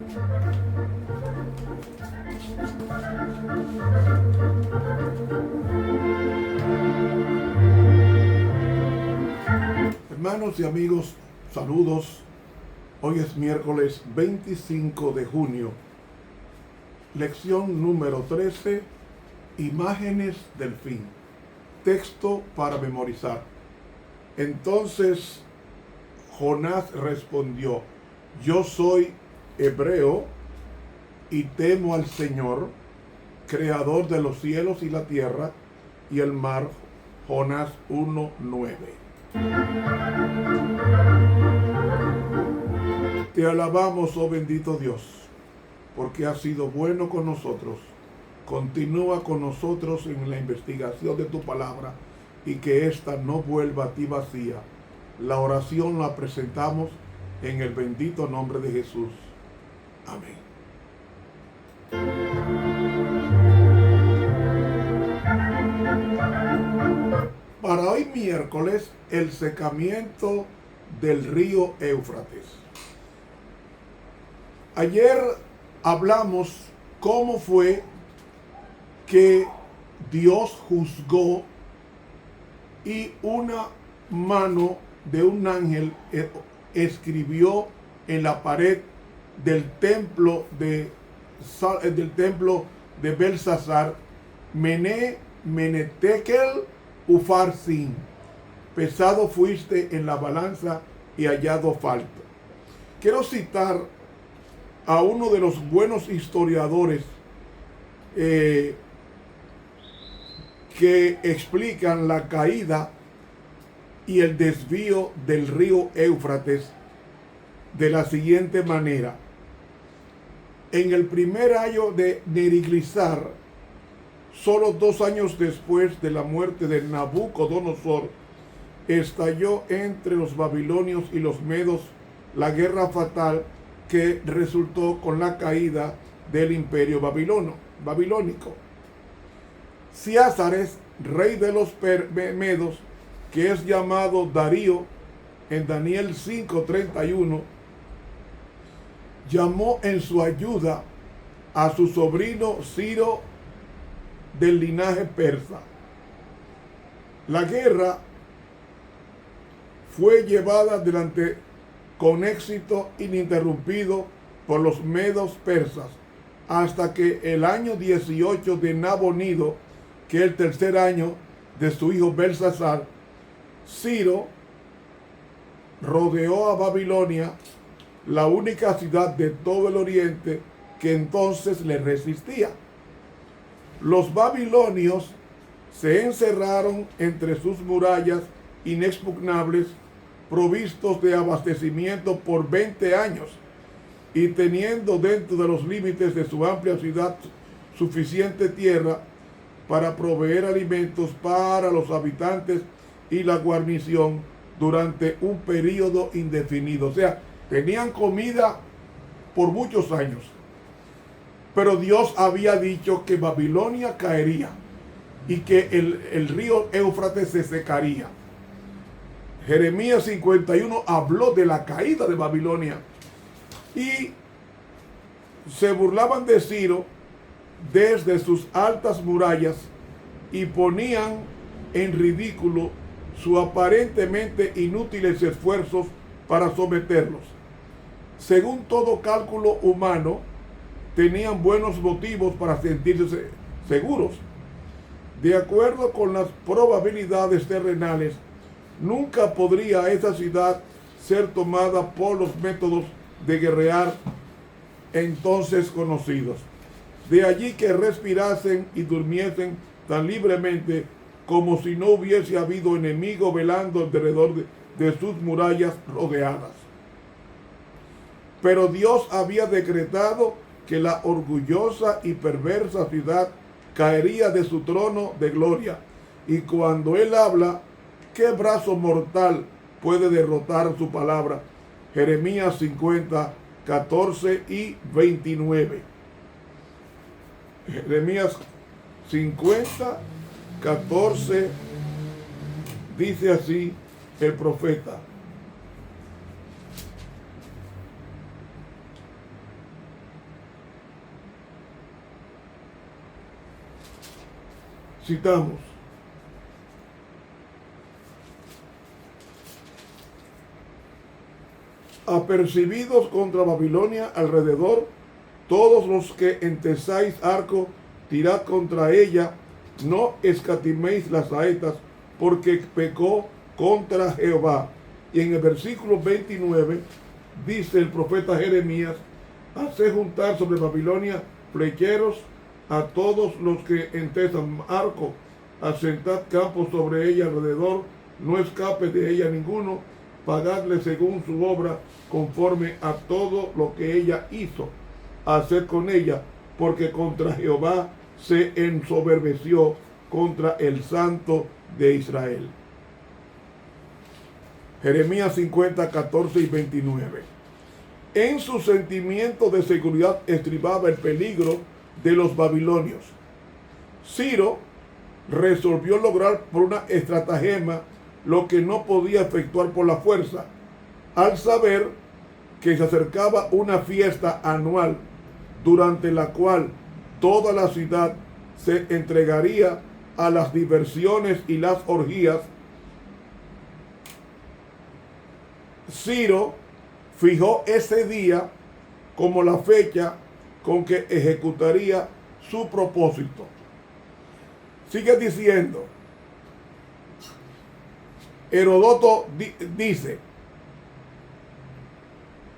Hermanos y amigos, saludos. Hoy es miércoles 25 de junio. Lección número 13. Imágenes del fin. Texto para memorizar. Entonces Jonás respondió: yo soy hebreo y temo al Señor, creador de los cielos y la tierra y el mar. Jonás 1:9. Te alabamos, oh bendito Dios, porque has sido bueno con nosotros. Continúa con nosotros en la investigación de tu palabra y que ésta no vuelva a ti vacía. La oración la presentamos en el bendito nombre de Jesús. Amén. Para hoy miércoles, el secamiento del río Éufrates. Ayer hablamos cómo fue que Dios juzgó y una mano de un ángel escribió en la pared del templo de Belsasar: Mene, Tekel, Ufarsin. Pesado fuiste en la balanza y hallado falto. Quiero citar a uno de los buenos historiadores que explican la caída y el desvío del río Éufrates de la siguiente manera. En el primer año de Neriglisar, solo 2 años después de la muerte de Nabucodonosor, estalló entre los babilonios y los medos la guerra fatal que resultó con la caída del imperio babilónico. Ciázares, rey de los medos, que es llamado Darío en Daniel 5:31, llamó en su ayuda a su sobrino Ciro del linaje persa. La guerra fue llevada adelante con éxito ininterrumpido por los medos persas, hasta que el año 18 de Nabonido, que es el tercer año de su hijo Belsasar, Ciro rodeó a Babilonia, la única ciudad de todo el oriente que entonces le resistía. Los babilonios se encerraron entre sus murallas inexpugnables, provistos de abastecimiento por 20 años, y teniendo dentro de los límites de su amplia ciudad suficiente tierra para proveer alimentos para los habitantes y la guarnición durante un periodo indefinido. O sea, tenían comida por muchos años. Pero Dios había dicho que Babilonia caería y que el río Éufrates se secaría. Jeremías 51 habló de la caída de Babilonia y se burlaban de Ciro desde sus altas murallas y ponían en ridículo sus aparentemente inútiles esfuerzos para someterlos. Según todo cálculo humano, tenían buenos motivos para sentirse seguros. De acuerdo con las probabilidades terrenales, nunca podría esa ciudad ser tomada por los métodos de guerrear entonces conocidos. De allí que respirasen y durmiesen tan libremente como si no hubiese habido enemigo velando alrededor de sus murallas rodeadas. Pero Dios había decretado que la orgullosa y perversa ciudad caería de su trono de gloria. Y cuando Él habla, ¿qué brazo mortal puede derrotar su palabra? Jeremías 50, 14 y 29. Jeremías 50, 14, dice así el profeta: Citamos. Apercibidos contra Babilonia alrededor, todos los que entesáis arco, tirad contra ella, no escatiméis las saetas, porque pecó contra Jehová. Y en el versículo 29 dice el profeta Jeremías: haced juntar sobre Babilonia flecheros a todos los que entesan arco, asentad campos sobre ella alrededor, no escape de ella ninguno, pagadle según su obra, conforme a todo lo que ella hizo, haced con ella, porque contra Jehová se ensoberbeció, contra el Santo de Israel. Jeremías 50, 14 y 29. En su sentimiento de seguridad estribaba el peligro de los babilonios. Ciro resolvió lograr por una estratagema lo que no podía efectuar por la fuerza, al saber que se acercaba una fiesta anual durante la cual toda la ciudad se entregaría a las diversiones y las orgías. Ciro fijó ese día como la fecha con que ejecutaría su propósito. Sigue diciendo, Heródoto dice,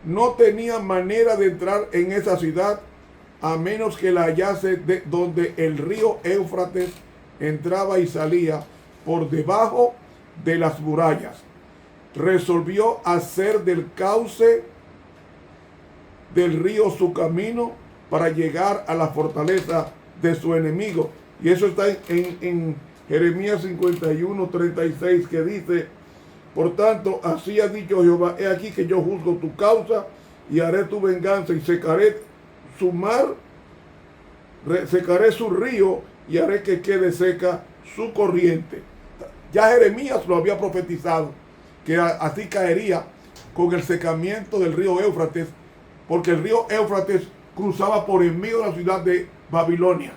no tenía manera de entrar en esa ciudad a menos que la hallase donde el río Éufrates entraba y salía por debajo de las murallas. Resolvió hacer del cauce del río su camino para llegar a la fortaleza de su enemigo. Y eso está en Jeremías 51, 36, que dice, por tanto, así ha dicho Jehová, he aquí que yo juzgo tu causa y haré tu venganza y secaré su mar, secaré su río y haré que quede seca su corriente. Ya Jeremías lo había profetizado, que así caería con el secamiento del río Éufrates, porque el río Éufrates cruzaba por en medio de la ciudad de Babilonia.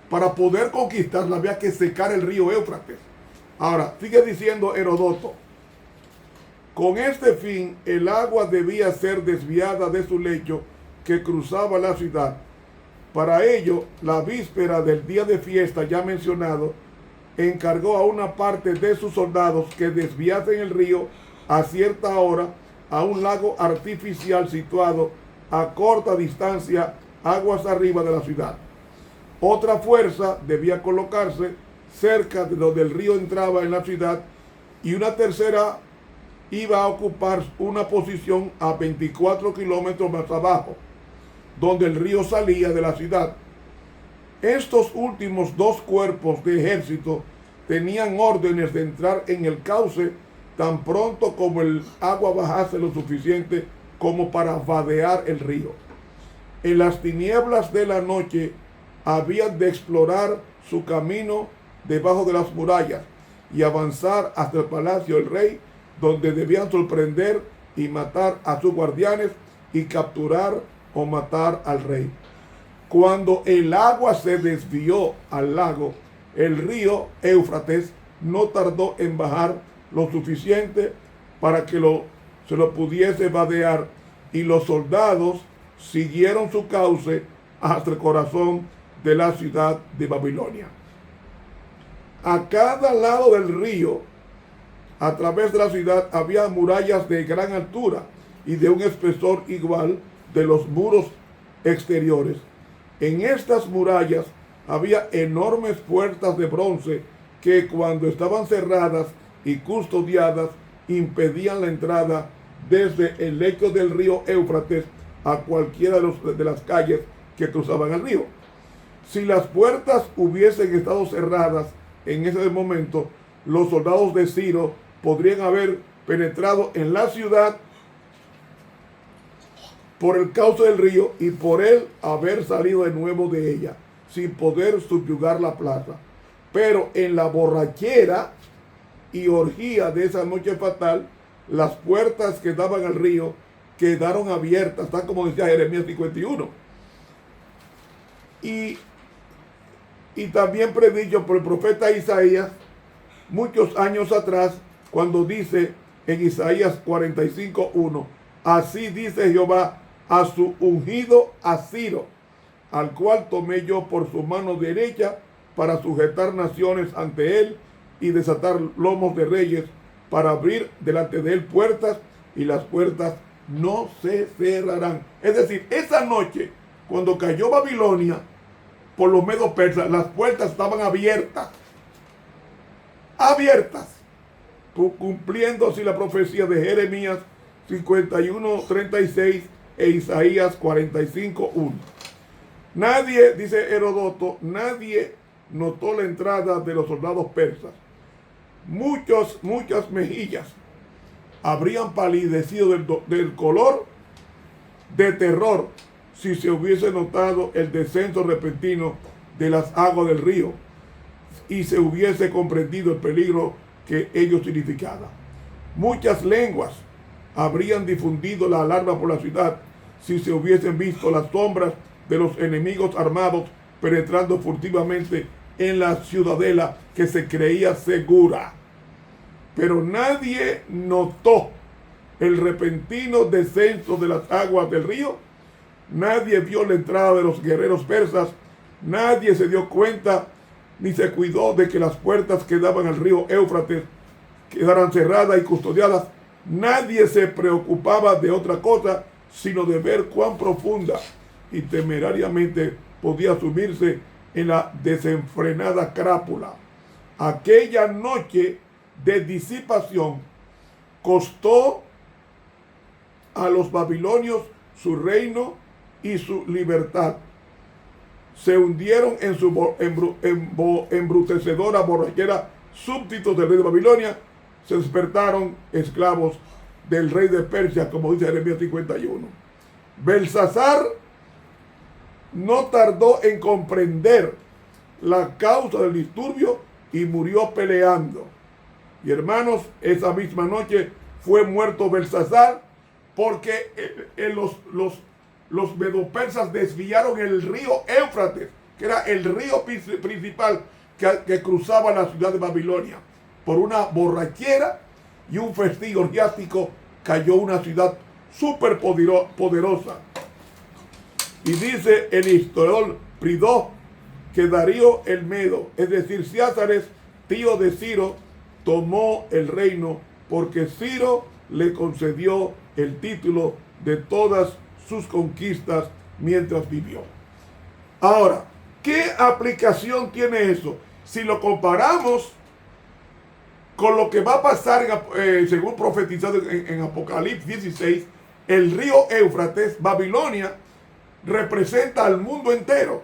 Para poder conquistarla había que secar el río Éufrates. Ahora, sigue diciendo Heródoto, con este fin el agua debía ser desviada de su lecho que cruzaba la ciudad. Para ello, la víspera del día de fiesta ya mencionado, encargó a una parte de sus soldados que desviasen el río a cierta hora a un lago artificial situado a corta distancia aguas arriba de la ciudad. Otra fuerza debía colocarse cerca de donde el río entraba en la ciudad y una tercera iba a ocupar una posición a 24 kilómetros más abajo, donde el río salía de la ciudad. Estos últimos dos cuerpos de ejército tenían órdenes de entrar en el cauce tan pronto como el agua bajase lo suficiente como para vadear el río. En las tinieblas de la noche habían de explorar su camino debajo de las murallas y avanzar hasta el palacio del rey, donde debían sorprender y matar a sus guardianes y capturar o matar al rey. Cuando el agua se desvió al lago, el río Éufrates no tardó en bajar lo suficiente para que se lo pudiese vadear, y los soldados siguieron su cauce hasta el corazón de la ciudad de Babilonia. A cada lado del río, a través de la ciudad, había murallas de gran altura y de un espesor igual de los muros exteriores. En estas murallas había enormes puertas de bronce que, cuando estaban cerradas y custodiadas, impedían la entrada desde el lecho del río Éufrates a cualquiera de las calles que cruzaban el río. Si las puertas hubiesen estado cerradas en ese momento, los soldados de Ciro podrían haber penetrado en la ciudad por el cauce del río y por él haber salido de nuevo de ella, sin poder subyugar la plaza. Pero en la borrachera y orgía de esa noche fatal, las puertas que daban al río quedaron abiertas, tal como decía Jeremías 51. Y y también predicho por el profeta Isaías muchos años atrás, cuando dice en Isaías 45:1, así dice Jehová a su ungido, a Ciro, al cual tomé yo por su mano derecha para sujetar naciones ante él y desatar lomos de reyes, para abrir delante de él puertas, y las puertas no se cerrarán. Es decir, esa noche, cuando cayó Babilonia por los medos persas, las puertas estaban abiertas, cumpliendo así la profecía de Jeremías 51:36 e Isaías 45:1. Nadie, dice Heródoto, nadie notó la entrada de los soldados persas. Muchas mejillas habrían palidecido del color de terror si se hubiese notado el descenso repentino de las aguas del río y se hubiese comprendido el peligro que ello significaba. Muchas lenguas habrían difundido la alarma por la ciudad si se hubiesen visto las sombras de los enemigos armados penetrando furtivamente en la ciudadela que se creía segura. Pero nadie notó el repentino descenso de las aguas del río, nadie vio la entrada de los guerreros persas, nadie se dio cuenta ni se cuidó de que las puertas que daban al río Éufrates quedaran cerradas y custodiadas. Nadie se preocupaba de otra cosa sino de ver cuán profunda y temerariamente podía sumirse en la desenfrenada crápula. Aquella noche de disipación costó a los babilonios su reino y su libertad. Se hundieron en su embrutecedora borrachera súbditos del rey de Babilonia, se despertaron esclavos del rey de Persia, como dice Jeremías 51. Belsasar no tardó en comprender la causa del disturbio y murió peleando. Y hermanos, esa misma noche fue muerto Belsasar porque los medopersas desviaron el río Éufrates, que era el río principal que cruzaba la ciudad de Babilonia. Por una borrachera y un festín orgiástico cayó una ciudad súper poderosa. Y dice el historiador Pridó que Darío el Medo, es decir, Ciázares, tío de Ciro, tomó el reino porque Ciro le concedió el título de todas sus conquistas mientras vivió. Ahora, ¿qué aplicación tiene eso? Si lo comparamos con lo que va a pasar, según profetizado en Apocalipsis 16, el río Éufrates, Babilonia, representa al mundo entero.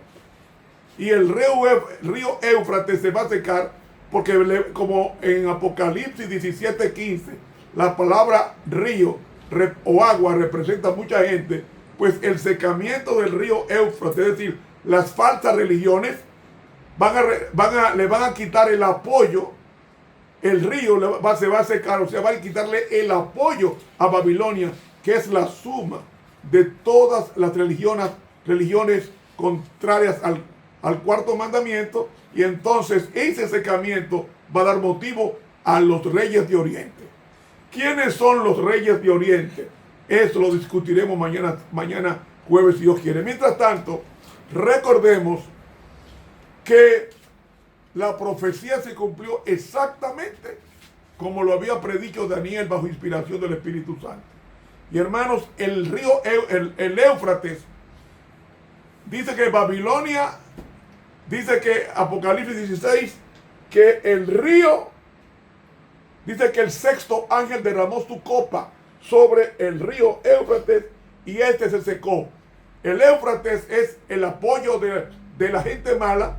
Y el río Éufrates se va a secar porque, como en Apocalipsis 17:15, la palabra río o agua representa a mucha gente, pues el secamiento del río Éufrates, es decir, las falsas religiones, le van a quitar el apoyo. El río se va a secar, o sea, va a quitarle el apoyo a Babilonia, que es la suma de todas las religiones contrarias al cuarto mandamiento, y entonces ese secamiento va a dar motivo a los reyes de Oriente. ¿Quiénes son los reyes de Oriente? Eso lo discutiremos mañana jueves, si Dios quiere. Mientras tanto, recordemos que la profecía se cumplió exactamente como lo había predicho Daniel bajo inspiración del Espíritu Santo. Y hermanos, el río, el Éufrates, dice que Babilonia, dice que Apocalipsis 16, que el río, dice que el sexto ángel derramó su copa sobre el río Éufrates y este se secó. El Éufrates es el apoyo de la gente mala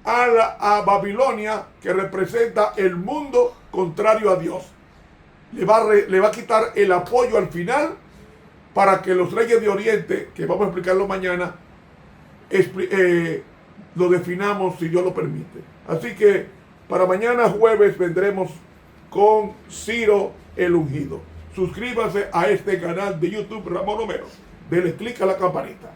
a Babilonia, que representa el mundo contrario a Dios. Le va a quitar el apoyo al final para que los reyes de Oriente, que vamos a explicarlo mañana, lo definamos si Dios lo permite. Así que para mañana jueves vendremos con Ciro el ungido. Suscríbase a este canal de YouTube Ramón Romero. Dele clic a la campanita.